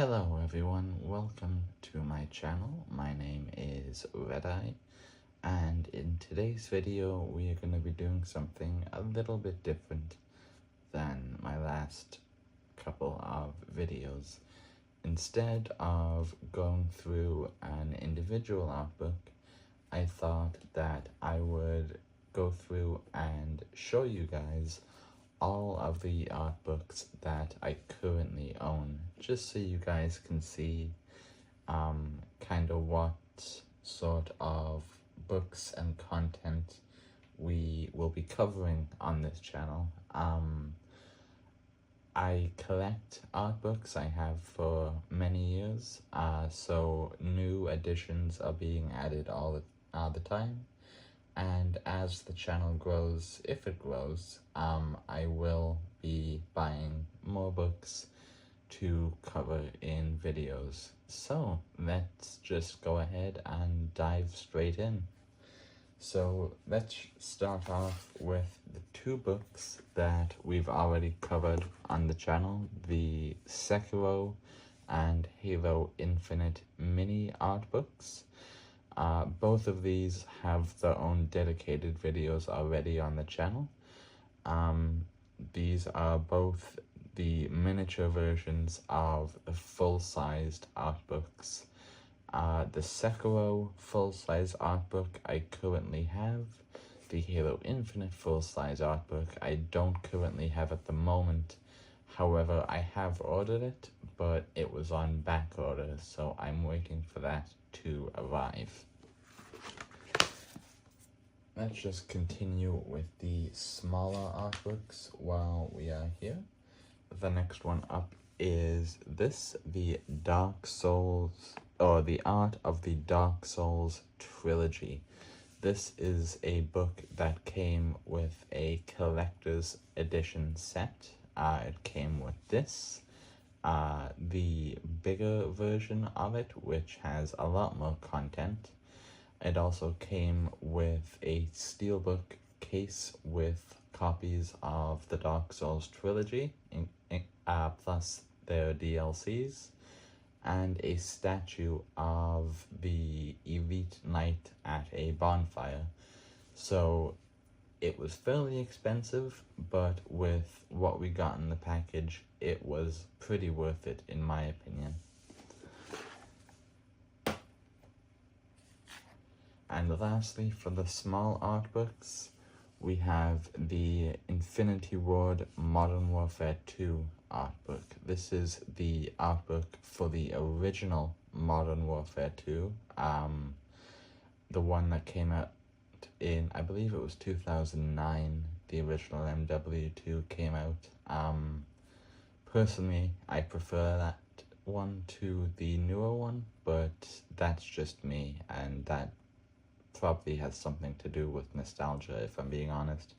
Hello everyone, welcome to my channel. My name is Redeye, and in today's video we are going to be doing something a little bit different than my last couple of videos. Instead of going through an individual art book, I thought that I would go through and show you guys all of the art books that I currently own, just so you guys can see kind of what sort of books and content we will be covering on this channel. I collect art books, I have for many years, so new editions are being added all the time. And as the channel grows, if it grows, I will be buying more books to cover in videos. So let's just go ahead and dive straight in. So let's start off with the two books that we've already covered on the channel, the Sekiro and Halo Infinite mini art books. Both of these have their own dedicated videos already on the channel. These are both the miniature versions of the full-sized art books. The Sekiro full-size art book I currently have. The Halo Infinite full-size art book I don't currently have at the moment. However, I have ordered it, but it was on back order, so I'm waiting for that to arrive. Let's just continue with the smaller art books while we are here. The next one up is this, the Dark Souls, or the Art of the Dark Souls Trilogy. This is a book that came with a collector's edition set. It came with this, the bigger version of it, which has a lot more content. It also came with a steelbook case with copies of the Dark Souls Trilogy, plus their DLCs, and a statue of the Elite Knight at a bonfire. So it was fairly expensive, but with what we got in the package, it was pretty worth it in my opinion. And lastly, for the small art books, we have the Infinity Ward Modern Warfare 2 art book. This is the art book for the original Modern Warfare 2, the one that came out in, I believe it was 2009, the original MW2 came out. Personally, I prefer that one to the newer one, but that's just me, and that probably has something to do with nostalgia, if I'm being honest.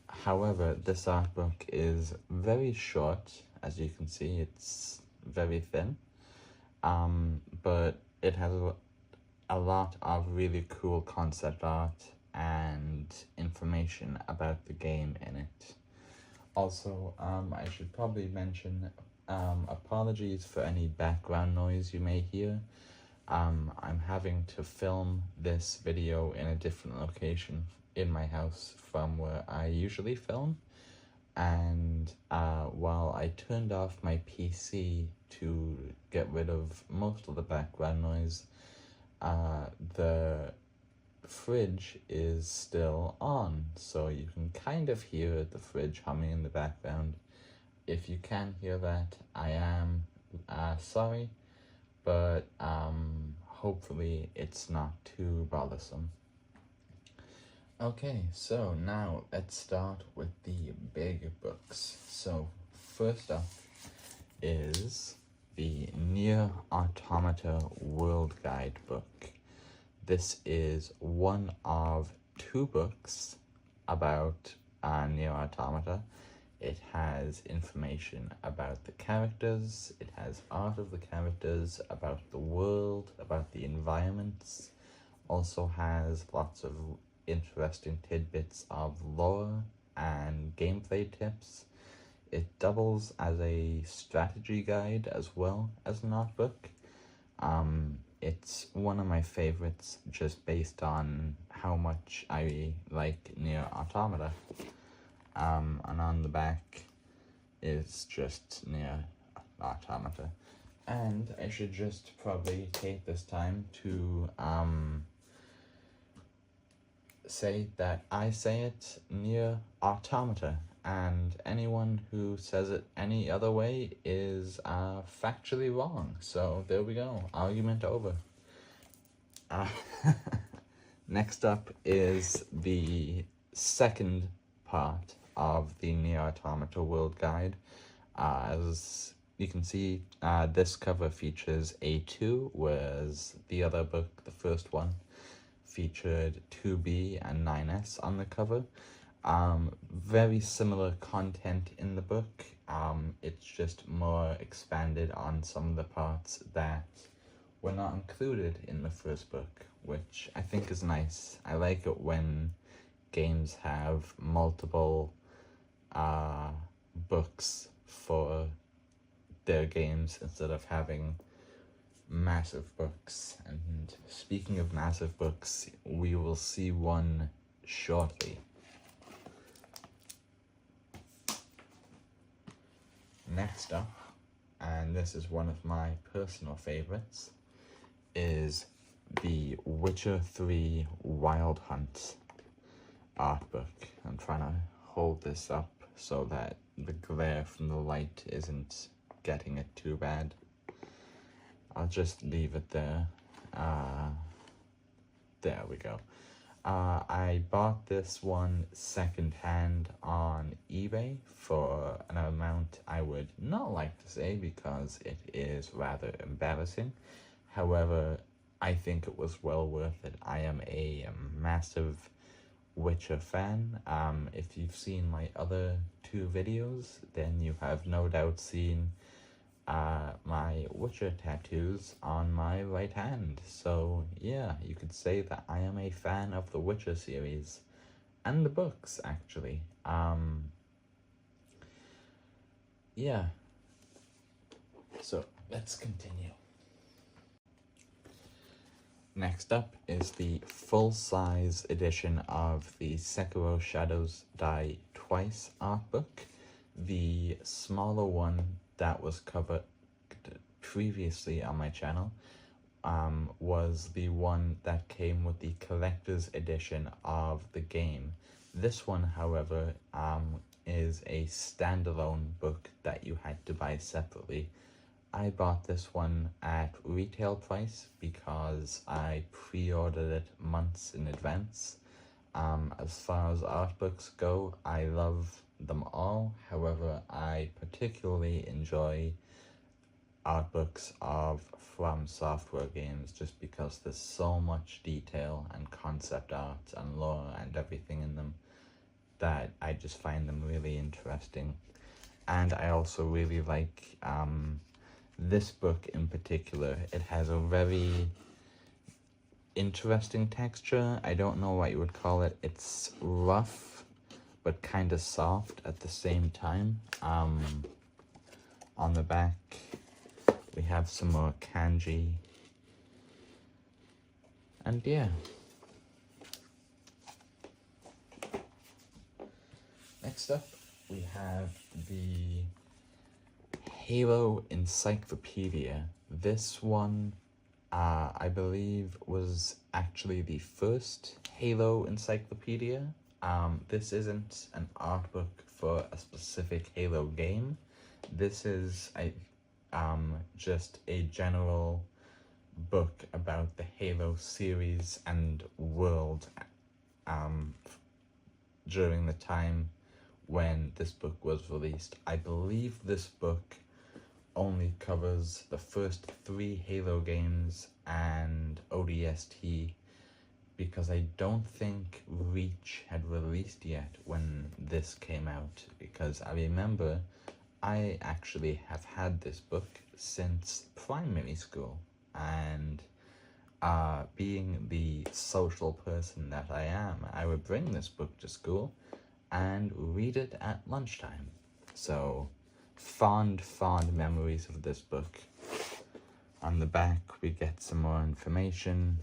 However, this art book is very short. As you can see, it's very thin, but it has a lot of really cool concept art and information about the game in it. Also, I should probably mention, apologies for any background noise you may hear. I'm having to film this video in a different location in my house from where I usually film, and while I turned off my PC to get rid of most of the background noise, the fridge is still on, so you can kind of hear the fridge humming in the background. If you can hear that, I am sorry, but hopefully it's not too bothersome. Okay, so now let's start with the big books. So first up is the Nier Automata World Guide book. This is one of two books about Nier Automata. It has information about the characters, it has art of the characters, about the world, about the environments, also has lots of interesting tidbits of lore and gameplay tips. It doubles as a strategy guide as well as an art book. It's one of my favorites just based on how much I like Near Automata. And on the back is just Near Automata. And I should just probably take this time to say that I say it Near Automata, and anyone who says it any other way is factually wrong. So there we go, argument over. Next up is the second part of the Near Automata World Guide. As you can see, this cover features A2, whereas the other book, the first one, featured 2B and 9S on the cover. Very similar content in the book. It's just more expanded on some of the parts that were not included in the first book, which I think is nice. I like it when games have multiple books for their games instead of having massive books. And speaking of massive books, we will see one shortly. Next up, and this is one of my personal favorites, is the Witcher 3 Wild Hunt art book. I'm trying to hold this up so that the glare from the light isn't getting it too bad. I'll just leave it there. There we go. I bought this one secondhand on eBay for an amount I would not like to say because it is rather embarrassing. However, I think it was well worth it. I am a massive Witcher fan. If you've seen my other two videos, then you have no doubt seen my Witcher tattoos on my right hand. So yeah, you could say that I am a fan of the Witcher series and the books, actually. Yeah, so let's continue. Next up is the full-size edition of the Sekiro Shadows Die Twice art book. The smaller one that was covered previously on my channel was the one that came with the collector's edition of the game. This one, however, is a standalone book that you had to buy separately. I bought this one at retail price because I pre-ordered it months in advance. As far as art books go, I love them all. However, I particularly enjoy art books of From Software games just because there's so much detail and concept art and lore and everything in them that I just find them really interesting. And I also really like this book in particular. It has a very interesting texture. I don't know what you would call it. It's rough but kind of soft at the same time. On the back we have some more kanji, and yeah. Next up we have the Halo Encyclopedia. This one, I believe, was actually the first Halo Encyclopedia. This isn't an art book for a specific Halo game. This is just a general book about the Halo series and world during the time when this book was released. I believe this book only covers the first 3 Halo games and ODST because I don't think Reach had released yet when this came out, because I remember I actually have had this book since primary school, and being the social person that I am, I would bring this book to school and read it at lunchtime. So fond memories of this book. On the back we get some more information.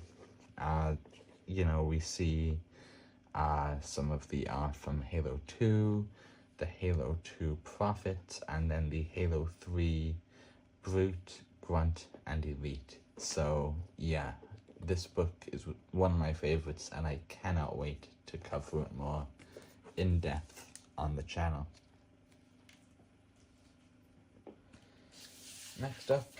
We see some of the art from Halo 2, the Halo 2 Prophet, and then the Halo 3 Brute, Grunt, and Elite. So yeah, this book is one of my favorites, and I cannot wait to cover it more in depth on the channel. Next up,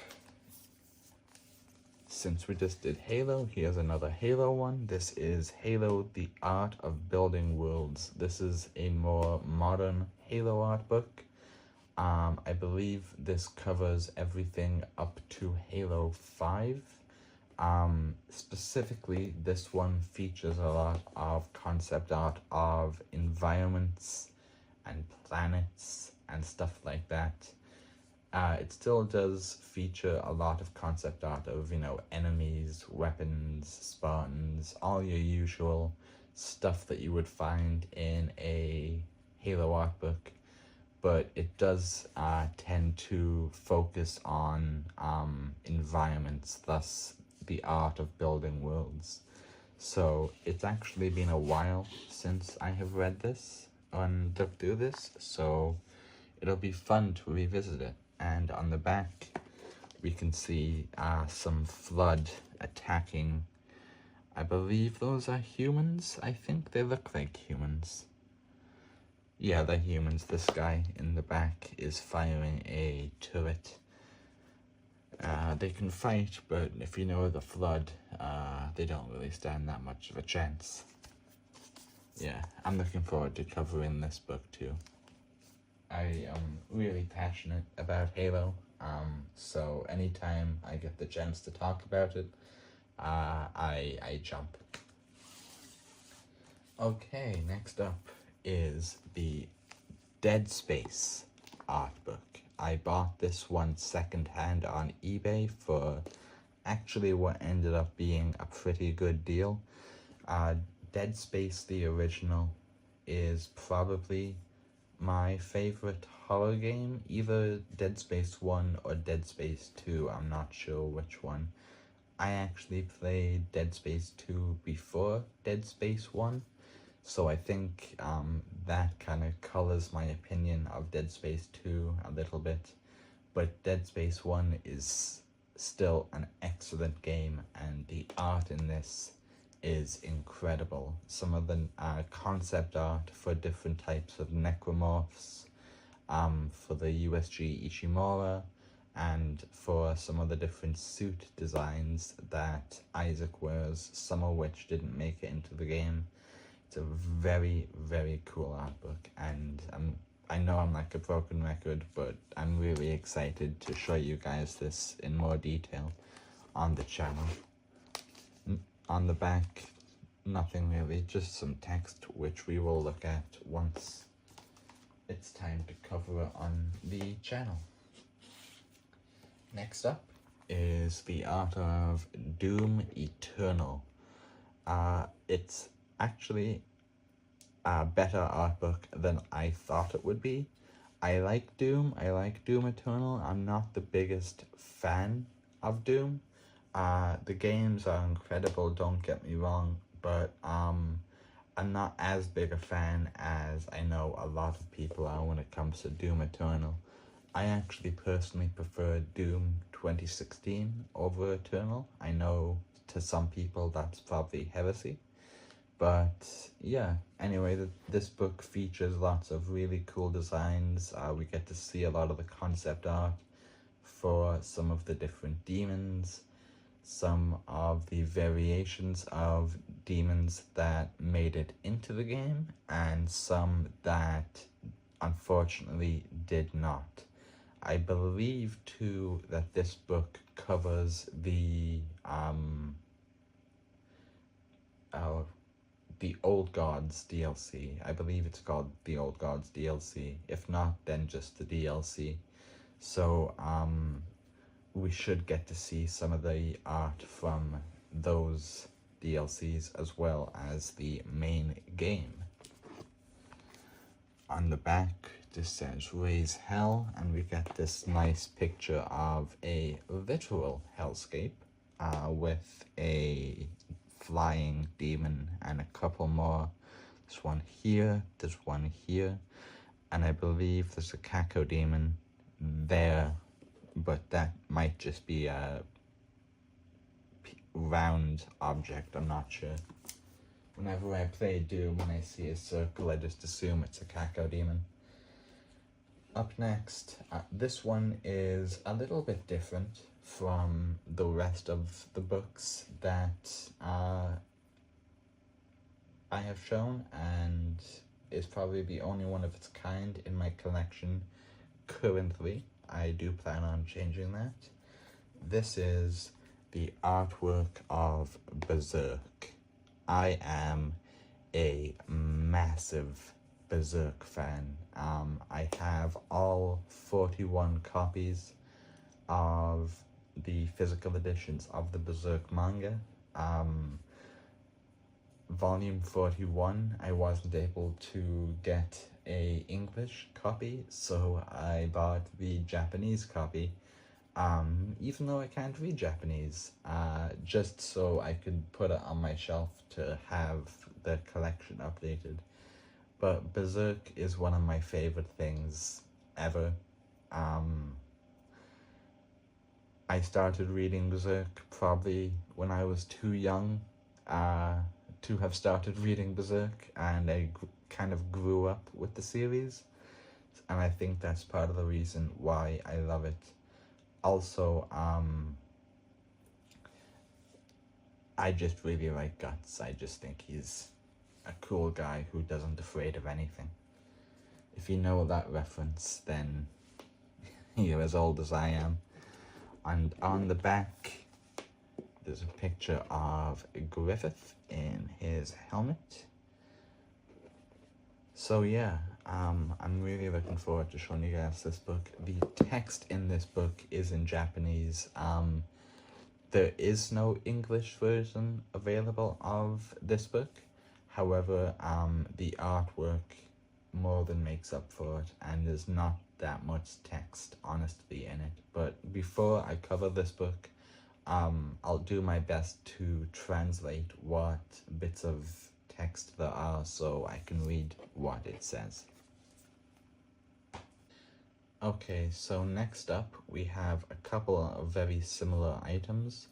since we just did Halo, here's another Halo one. This is Halo: The Art of Building Worlds. This is a more modern Halo art book. I believe this covers everything up to Halo 5. Specifically, this one features a lot of concept art of environments and planets and stuff like that. It still does feature a lot of concept art of, enemies, weapons, Spartans, all your usual stuff that you would find in a Halo art book. But it does tend to focus on environments, thus the art of building worlds. So it's actually been a while since I have read this and looked through this, so it'll be fun to revisit it. And on the back, we can see some flood attacking. I believe those are humans. I think they look like humans. Yeah, they're humans. This guy in the back is firing a turret. They can fight, but if you know the flood, they don't really stand that much of a chance. Yeah, I'm looking forward to covering this book too. I am really passionate about Halo, so anytime I get the chance to talk about it, I jump. Okay, next up is the Dead Space art book. I bought this one secondhand on eBay for actually what ended up being a pretty good deal. Dead Space, the original, is probably my favorite horror game, either Dead Space 1 or Dead Space 2, I'm not sure which one. I actually played Dead Space 2 before Dead Space 1, so I think that kind of colors my opinion of Dead Space 2 a little bit, but Dead Space 1 is still an excellent game, and the art in this is incredible. Some of the concept art for different types of necromorphs, for the USG Ishimura, and for some of the different suit designs that Isaac wears, some of which didn't make it into the game. It's a very, very cool art book, and I know I'm like a broken record, but I'm really excited to show you guys this in more detail on the channel. On the back, nothing really, just some text, which we will look at once it's time to cover it on the channel. Next up is the art of Doom Eternal. It's actually a better art book than I thought it would be. I like Doom Eternal. I'm not the biggest fan of Doom. The games are incredible, don't get me wrong, but I'm not as big a fan as I know a lot of people are when it comes to Doom Eternal. I actually personally prefer Doom 2016 over Eternal. I know to some people that's probably heresy, but yeah, anyway, this book features lots of really cool designs. We get to see a lot of the concept art for some of the different demons, some of the variations of demons that made it into the game, and some that unfortunately did not. I believe too that this book covers the Old Gods DLC. I believe it's called the Old Gods DLC. If not, then just the DLC. So we should get to see some of the art from those DLCs as well as the main game. On the back, This says raise hell, and we get this nice picture of a literal hellscape with a flying demon and a couple more. There's one here, there's one here, and I believe there's a Caco demon there, but that might just be a round object, I'm not sure. Whenever I play Doom, when I see a circle, I just assume it's a Caco demon. Up next, this one is a little bit different from the rest of the books that I have shown, and is probably the only one of its kind in my collection currently. I do plan on changing that. This is the artwork of Berserk. I am a massive Berserk fan. I have all 41 copies of the physical editions of the Berserk manga. Volume 41, I wasn't able to get a English copy, so I bought the Japanese copy, even though I can't read Japanese, just so I could put it on my shelf to have the collection updated. But Berserk is one of my favorite things ever. I started reading Berserk probably when I was too young to have started reading Berserk, and I kind of grew up with the series, and I think that's part of the reason why I love it. Also, I just really like Guts. I just think he's a cool guy who doesn't afraid of anything. If you know that reference, then you're as old as I am. And on the back, there's a picture of Griffith in his helmet. So yeah, I'm really looking forward to showing you guys this book. The text in this book is in Japanese. There is no English version available of this book. However, the artwork more than makes up for it, and there's not that much text, honestly, in it. But before I cover this book, I'll do my best to translate what bits of text there are so I can read what it says. Okay, so next up we have a couple of very similar items.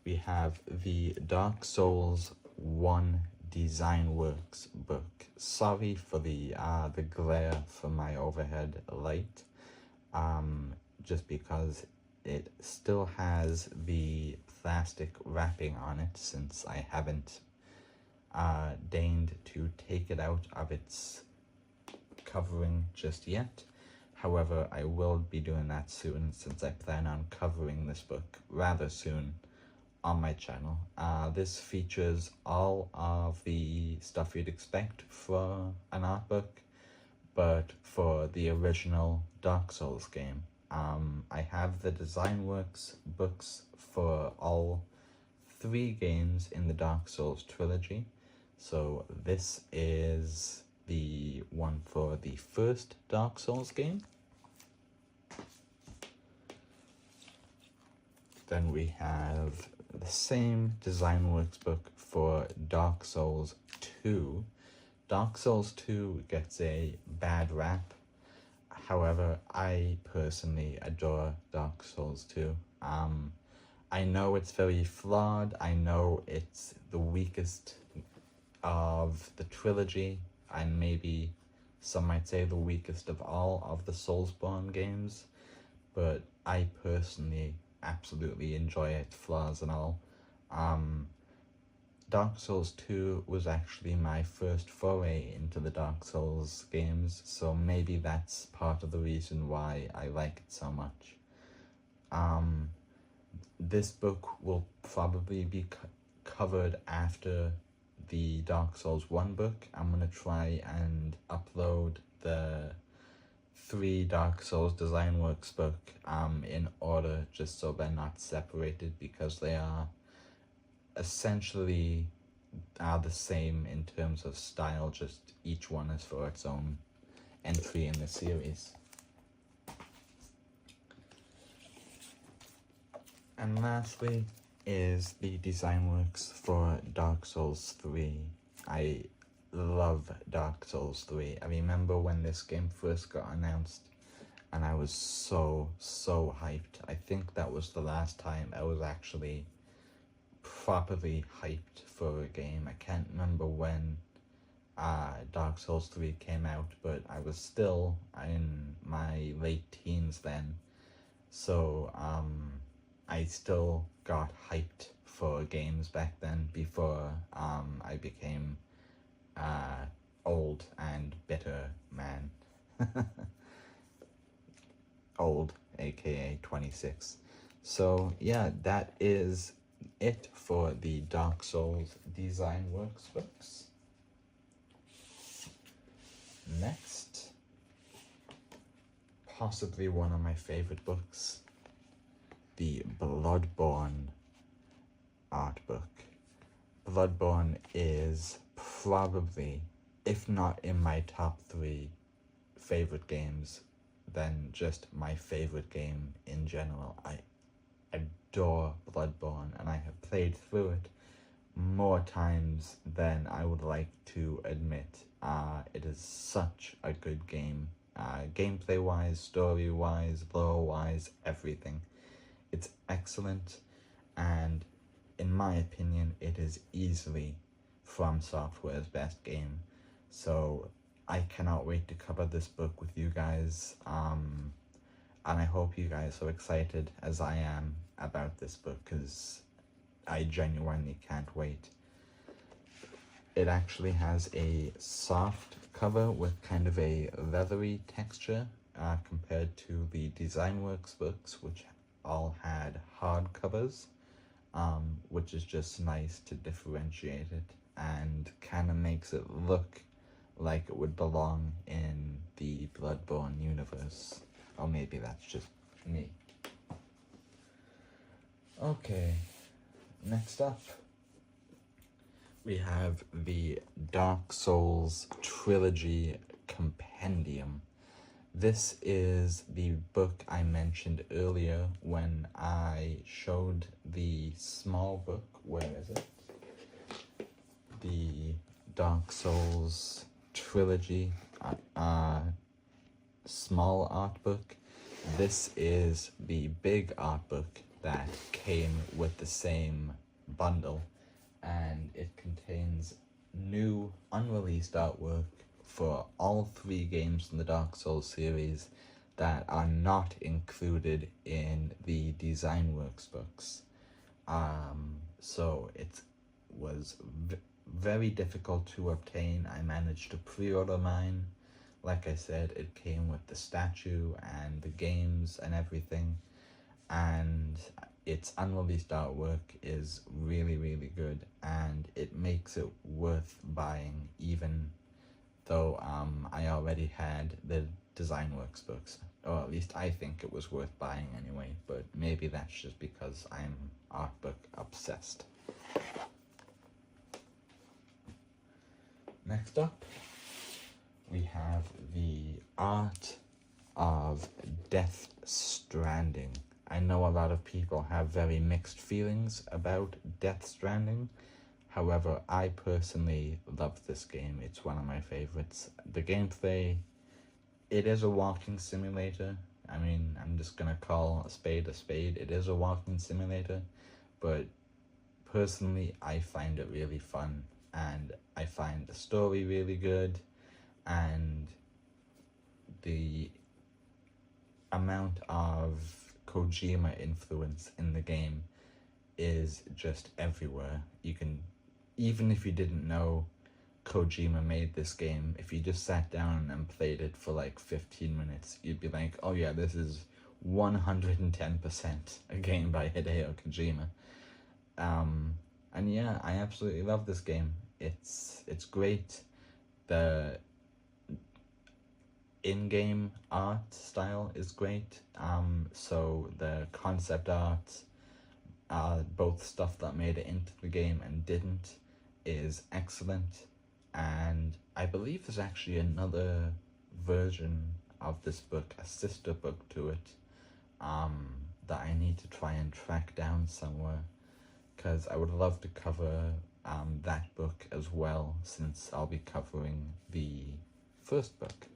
We have the Dark Souls 1 Design Works book. Sorry for the glare from my overhead light, just because it still has the plastic wrapping on it, since I haven't deigned to take it out of its covering just yet. However, I will be doing that soon, since I plan on covering this book rather soon on my channel. This features all of the stuff you'd expect for an art book, but for the original Dark Souls game. I have the Design Works books for all 3 games in the Dark Souls trilogy. So this is the one for the first Dark Souls game. Then we have the same Design Works book for Dark Souls 2. Dark Souls 2 gets a bad rap. However, I personally adore Dark Souls 2. I know it's very flawed. I know it's the weakest of the trilogy, and maybe some might say the weakest of all of the Soulsborne games, but I personally absolutely enjoy it, flaws and all. Dark Souls 2 was actually my first foray into the Dark Souls games, so maybe that's part of the reason why I like it so much. This book will probably be covered after the Dark Souls 1 book. I'm going to try and upload the 3 Dark Souls Design Works book in order, just so they're not separated, because they are essentially the same in terms of style, just each one is for its own entry in the series. And lastly is the design works for Dark Souls 3. I love Dark Souls 3. I remember when this game first got announced and I was so hyped. I think that was the last time I was actually properly hyped for a game. I can't remember when Dark Souls 3 came out, but I was still in my late teens then, so I still got hyped for games back then before I became old and bitter man. Old, aka 26. So yeah, that is it for the Dark Souls Design Works books. Next, possibly one of my favorite books, the Bloodborne art book. Bloodborne is probably, if not in my top 3 favorite games, then just my favorite game in general. I adore Bloodborne, and I have played through it more times than I would like to admit. It is such a good game, gameplay-wise, story-wise, lore-wise, everything. It's excellent, and in my opinion, it is easily From Software's best game. So I cannot wait to cover this book with you guys, and I hope you guys are excited as I am about this book, because I genuinely can't wait. It actually has a soft cover with kind of a leathery texture compared to the Design Works books, which all had hard covers, which is just nice to differentiate it and kind of makes it look like it would belong in the Bloodborne universe. Or maybe that's just me. Okay, next up, we have the Dark Souls Trilogy Compendium. This is the book I mentioned earlier when I showed the small book. Where is it? The Dark Souls Trilogy small art book. This is the big art book that came with the same bundle, and it contains new unreleased artwork for all 3 games in the Dark Souls series that are not included in the Design Works books. So it was very difficult to obtain. I managed to pre-order mine. Like I said, it came with the statue and the games and everything, and its unreleased artwork is really good, and it makes it worth buying, even though I already had the Design Works books, or at least I think it was worth buying anyway, but maybe that's just because I'm artbook obsessed. Next up, we have the art of Death Stranding. I know a lot of people have very mixed feelings about Death Stranding. However, I personally love this game. It's one of my favorites. The gameplay, it is a walking simulator. I mean, I'm just gonna call a spade a spade. It is a walking simulator, but personally, I find it really fun, and I find the story really good, and the amount of Kojima influence in the game is just everywhere. You can, even if you didn't know Kojima made this game, if you just sat down and played it for like 15 minutes, you'd be like, oh yeah, this is 110% a game by Hideo Kojima. And yeah, I absolutely love this game. It's great. The in-game art style is great. So the concept art, both stuff that made it into the game and didn't, is excellent. And I believe there's actually another version of this book, a sister book to it, that I need to try and track down somewhere, because I would love to cover that book as well, since I'll be covering the first book.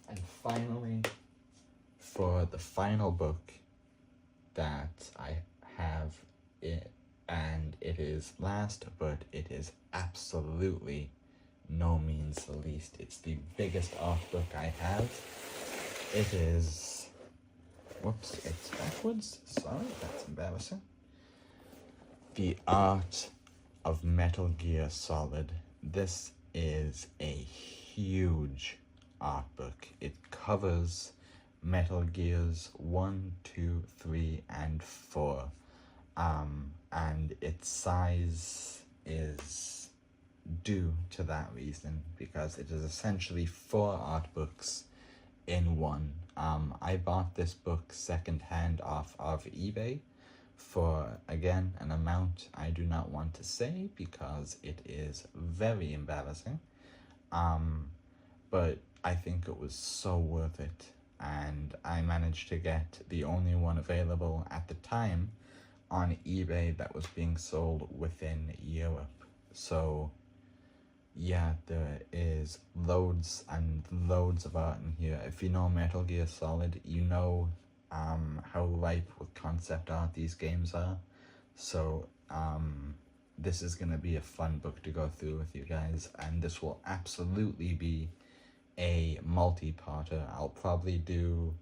And finally, for the final book that I have, and it is last, but it is absolutely no means the least. It's the biggest art book I have. It is, whoops, it's backwards, sorry, that's embarrassing. The Art of Metal Gear Solid. This is a huge art book. It covers Metal Gears 1, 2, 3, and 4. And its size is due to that reason, because it is essentially 4 art books in one. I bought this book secondhand off of eBay for, again, an amount I do not want to say because it is very embarrassing. But I think it was so worth it, and I managed to get the only one available at the time on eBay that was being sold within Europe. So yeah, there is loads and loads of art in here. If you know Metal Gear Solid, you know how ripe with concept art these games are. So this is going to be a fun book to go through with you guys, and this will absolutely be a multi-parter. I'll probably do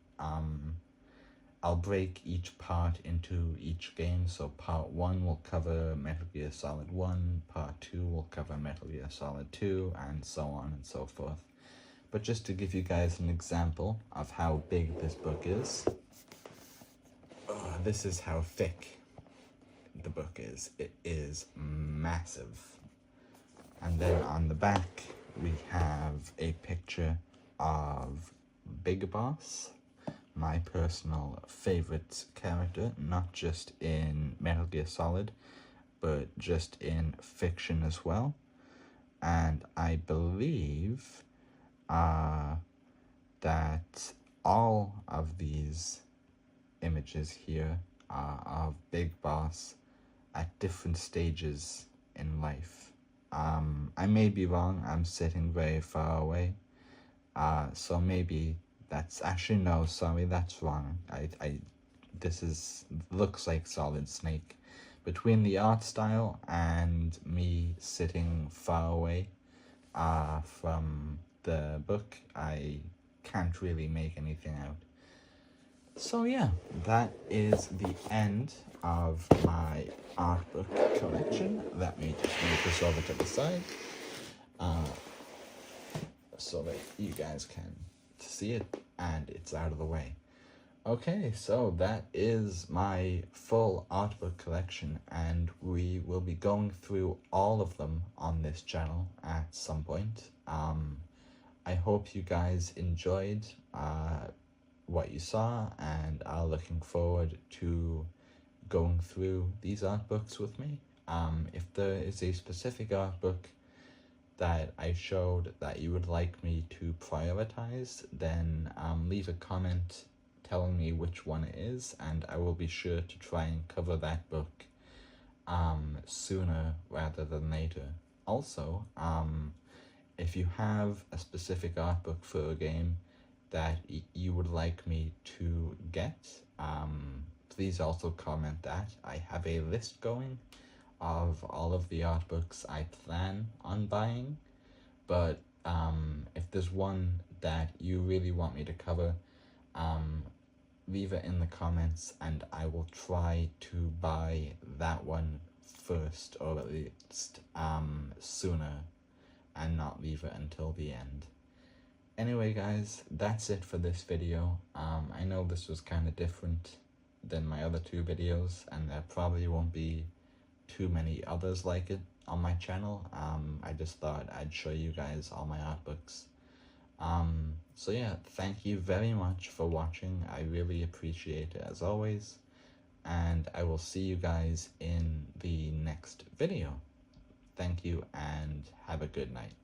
I'll break each part into each game. So part 1 will cover Metal Gear Solid 1, part 2 will cover Metal Gear Solid 2, and so on and so forth. But just to give you guys an example of how big this book is, this is how thick the book is. It is massive. And then on the back, we have a picture of Big Boss, my personal favorite character, not just in Metal Gear Solid, but just in fiction as well. And I believe that all of these images here are of Big Boss at different stages in life. I may be wrong, I'm sitting very far away, so maybe that's actually, no, sorry, that's wrong. This looks like Solid Snake. Between the art style and me sitting far away from the book, I can't really make anything out. So yeah, that is the end of my art book collection. Let me just move this over to the side so that you guys can see it and it's out of the way. Okay, so that is my full art book collection, and we will be going through all of them on this channel at some point. I hope you guys enjoyed what you saw, and are looking forward to going through these art books with me. If there is a specific art book that I showed that you would like me to prioritize, then leave a comment telling me which one it is, and I will be sure to try and cover that book sooner rather than later. Also, if you have a specific art book for a game that you would like me to get, please also comment that. I have a list going of all of the art books I plan on buying, but if there's one that you really want me to cover, leave it in the comments and I will try to buy that one first, or at least sooner, and not leave it until the end. Anyway guys, that's it for this video. I know this was kind of different than my other 2 videos, and there probably won't be too many others like it on my channel. I just thought I'd show you guys all my art books. So yeah, thank you very much for watching. I really appreciate it as always, and I will see you guys in the next video. Thank you and have a good night.